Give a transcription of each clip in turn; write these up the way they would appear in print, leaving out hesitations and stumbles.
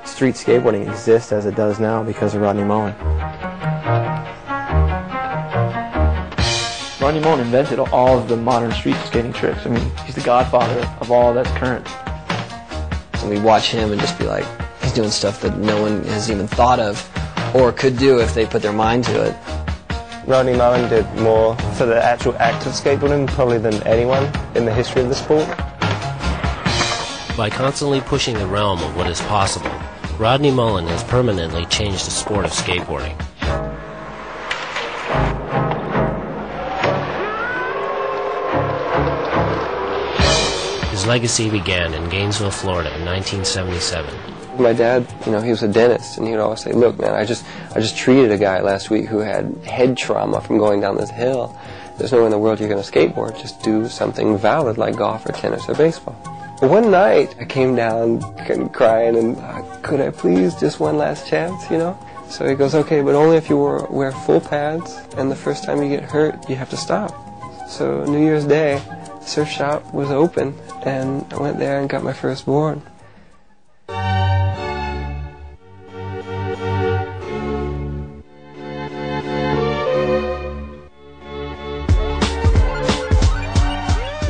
street skateboarding exists as it does now because of Rodney Mullen. Rodney Mullen invented all of the modern street skating tricks. I mean, he's the godfather of all that's current. And we watch him and just be like, he's doing stuff that no one has even thought of or could do if they put their mind to it. Rodney Mullen did more for the actual act of skateboarding probably than anyone in the history of the sport. By constantly pushing the realm of what is possible, Rodney Mullen has permanently changed the sport of skateboarding. His legacy began in Gainesville, Florida in 1977. My dad, he was a dentist, and he would always say, "Look, man, I just treated a guy last week who had head trauma from going down this hill. There's nowhere in the world you're going to skateboard. Just do something valid like golf or tennis or baseball." But one night, I came down crying, and could I please, just one last chance, So he goes, "Okay, but only if you wear full pads, and the first time you get hurt, you have to stop." So New Year's Day, the surf shop was open, and I went there and got my first board.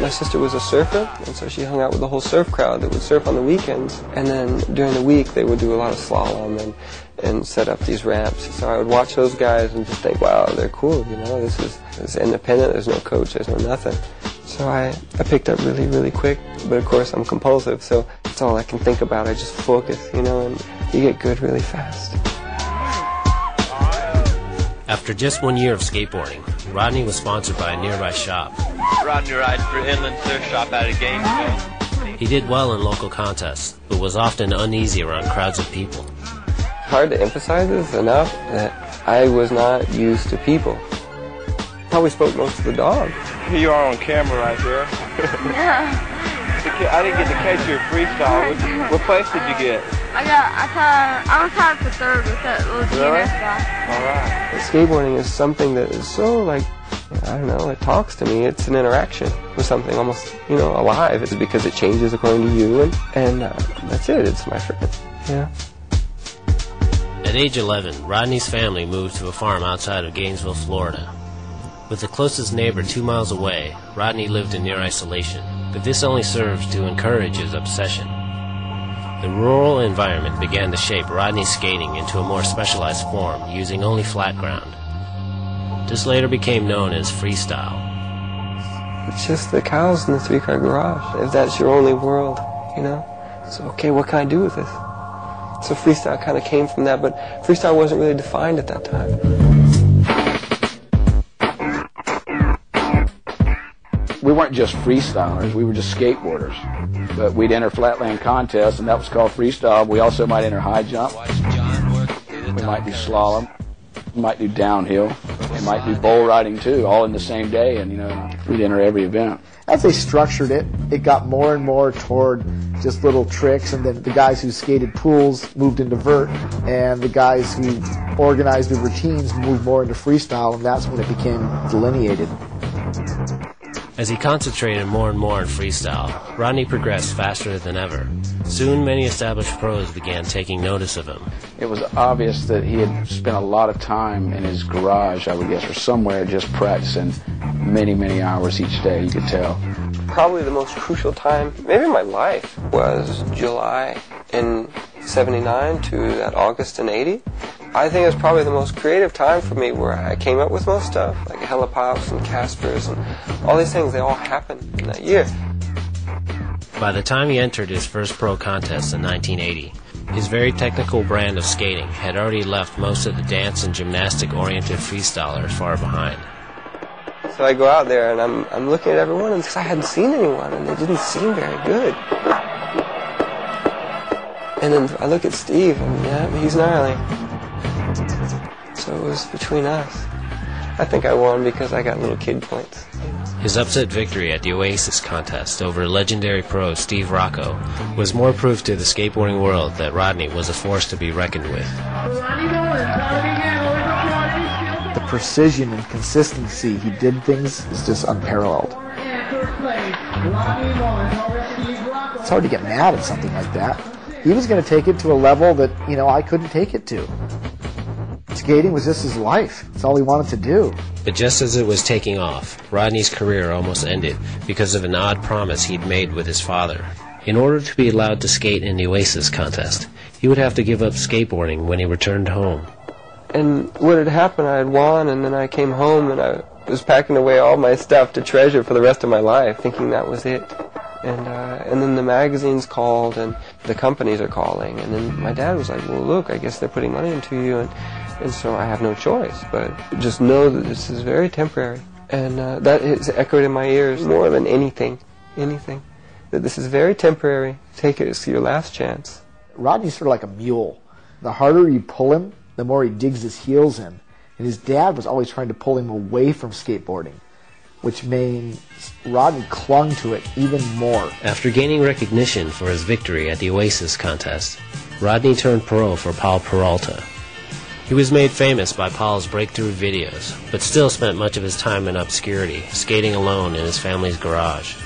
My sister was a surfer, and so she hung out with the whole surf crowd that would surf on the weekends. And then during the week, they would do a lot of slalom and set up these ramps. So I would watch those guys and just think, wow, they're cool, this is independent, there's no coach, there's no nothing. So I picked up really, really quick, but of course I'm compulsive, so that's all I can think about. I just focus, and you get good really fast. After just 1 year of skateboarding, Rodney was sponsored by a nearby shop. Rodney rides for Inland Surf Shop out of Gainesville. He did well in local contests, but was often uneasy around crowds of people. Hard to emphasize this enough that I was not used to people. Probably spoke most of the dog. Here you are on camera right here. I didn't get to catch your freestyle. What place did you get? I was tied for third with that little GNS guy. All right. Skateboarding is something that is so it talks to me. It's an interaction with something almost, alive. It's because it changes according to you, and that's it. It's my friend. Yeah. At age 11, Rodney's family moved to a farm outside of Gainesville, Florida. With the closest neighbor 2 miles away, Rodney lived in near isolation, but this only served to encourage his obsession. The rural environment began to shape Rodney's skating into a more specialized form, using only flat ground. This later became known as freestyle. It's just the cows in the three-car garage. If that's your only world, So, okay, what can I do with this? So freestyle kind of came from that, but freestyle wasn't really defined at that time. We weren't just freestylers, we were just skateboarders. But we'd enter flatland contests, and that was called freestyle. We also might enter high jump. We might do slalom. We might do downhill. We might do bull riding too, all in the same day, and we'd enter every event. As they structured it, it got more and more toward just little tricks, and then the guys who skated pools moved into vert, and the guys who organized the routines moved more into freestyle, and that's when it became delineated. As he concentrated more and more on freestyle, Rodney progressed faster than ever. Soon, many established pros began taking notice of him. It was obvious that he had spent a lot of time in his garage, I would guess, or somewhere, just practicing many, many hours each day, you could tell. Probably the most crucial time, maybe in my life, was July in 79 to that August in 80. I think it was probably the most creative time for me, where I came up with most stuff, like helipops and Caspers and all these things. They all happened in that year. By the time he entered his first pro contest in 1980, his very technical brand of skating had already left most of the dance and gymnastic-oriented freestylers far behind. So I go out there and I'm looking at everyone, and because I hadn't seen anyone, and they didn't seem very good. And then I look at Steve, and yeah, he's gnarly. So it was between us. I think I won because I got little kid points. His upset victory at the Oasis contest over legendary pro Steve Rocco was more proof to the skateboarding world that Rodney was a force to be reckoned with. The precision and consistency he did things is just unparalleled. It's hard to get mad at something like that. He was going to take it to a level that, I couldn't take it to. Skating was just his life. It's all he wanted to do. But just as it was taking off, Rodney's career almost ended because of an odd promise he'd made with his father. In order to be allowed to skate in the Oasis contest, he would have to give up skateboarding when he returned home. And what had happened, I had won, and then I came home and I was packing away all my stuff to treasure for the rest of my life, thinking that was it. And then the magazines called, and the companies are calling, and then my dad was like, well, look, I guess they're putting money into you, and so I have no choice, but just know that this is very temporary. And that has echoed in my ears more than anything, that this is very temporary. Take it as your last chance. Rodney's sort of like a mule. The harder you pull him, the more he digs his heels in. And his dad was always trying to pull him away from skateboarding, which means Rodney clung to it even more. After gaining recognition for his victory at the Oasis contest, Rodney turned pro for Paul Peralta. He was made famous by Paul's breakthrough videos, but still spent much of his time in obscurity, skating alone in his family's garage.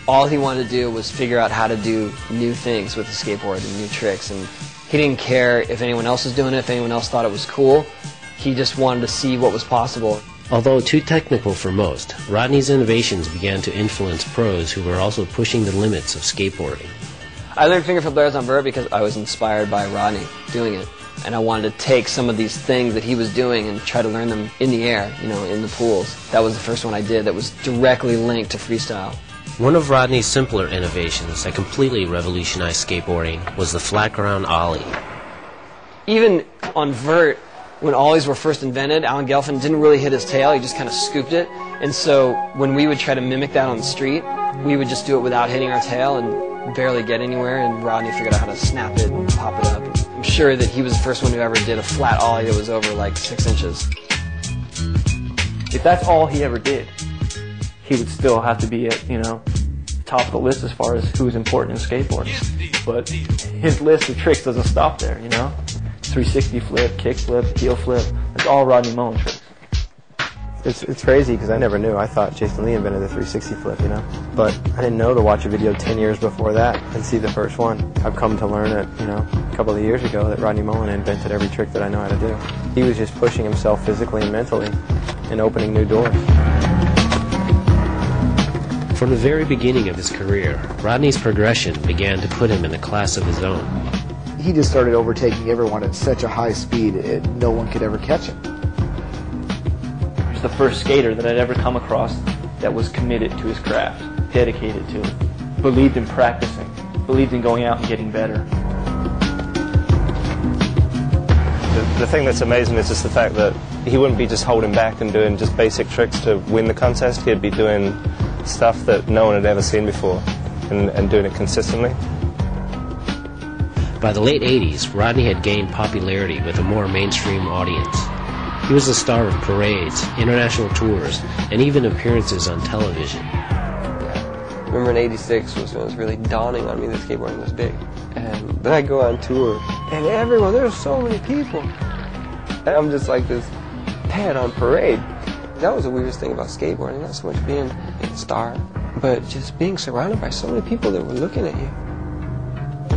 All he wanted to do was figure out how to do new things with the skateboard and new tricks, and he didn't care if anyone else was doing it, if anyone else thought it was cool. He just wanted to see what was possible. Although too technical for most, Rodney's innovations began to influence pros who were also pushing the limits of skateboarding. I learned finger flip layers on vert because I was inspired by Rodney doing it. And I wanted to take some of these things that he was doing and try to learn them in the air, in the pools. That was the first one I did that was directly linked to freestyle. One of Rodney's simpler innovations that completely revolutionized skateboarding was the flat ground ollie. Even on vert, when ollies were first invented, Alan Gelfand didn't really hit his tail, he just kind of scooped it. And so when we would try to mimic that on the street, we would just do it without hitting our tail and barely get anywhere, and Rodney figured out how to snap it and pop it up. I'm sure that he was the first one who ever did a flat ollie that was over like 6 inches. If that's all he ever did, he would still have to be at, top of the list as far as who's important in skateboarding. But his list of tricks doesn't stop there, 360 flip, kick flip, heel flip, that's all Rodney Mullen tricks. It's crazy because I never knew. I thought Jason Lee invented the 360 flip, But I didn't know to watch a video 10 years before that and see the first one. I've come to learn it, a couple of years ago that Rodney Mullen invented every trick that I know how to do. He was just pushing himself physically and mentally and opening new doors. From the very beginning of his career, Rodney's progression began to put him in a class of his own. He just started overtaking everyone at such a high speed, no one could ever catch him. He was the first skater that I'd ever come across that was committed to his craft, dedicated to it, believed in practicing, believed in going out and getting better. The thing that's amazing is just the fact that he wouldn't be just holding back and doing just basic tricks to win the contest. He'd be doing stuff that no one had ever seen before and doing it consistently. By the late 80s, Rodney had gained popularity with a more mainstream audience. He was the star of parades, international tours, and even appearances on television. Remember in '86 was when it was really dawning on me that skateboarding was big. And then I go on tour, and everyone, there's so many people. And I'm just like this pet on parade. That was the weirdest thing about skateboarding, not so much being a star, but just being surrounded by so many people that were looking at you.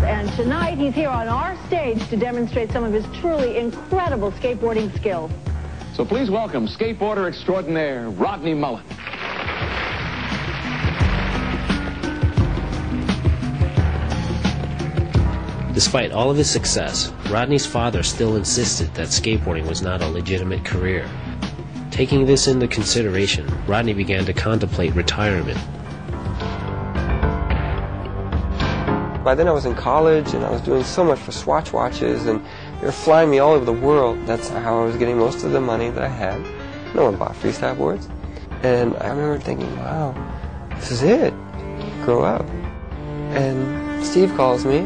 And tonight he's here on our stage to demonstrate some of his truly incredible skateboarding skills. So please welcome skateboarder extraordinaire Rodney Mullen. Despite all of his success, Rodney's father still insisted that skateboarding was not a legitimate career. Taking this into consideration, Rodney began to contemplate retirement. By then I was in college and I was doing so much for Swatch watches and they were flying me all over the world. That's how I was getting most of the money that I had. No one bought freestyle boards. And I remember thinking, wow, this is it. Grow up. And Steve calls me.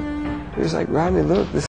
He was like, Rodney, look, this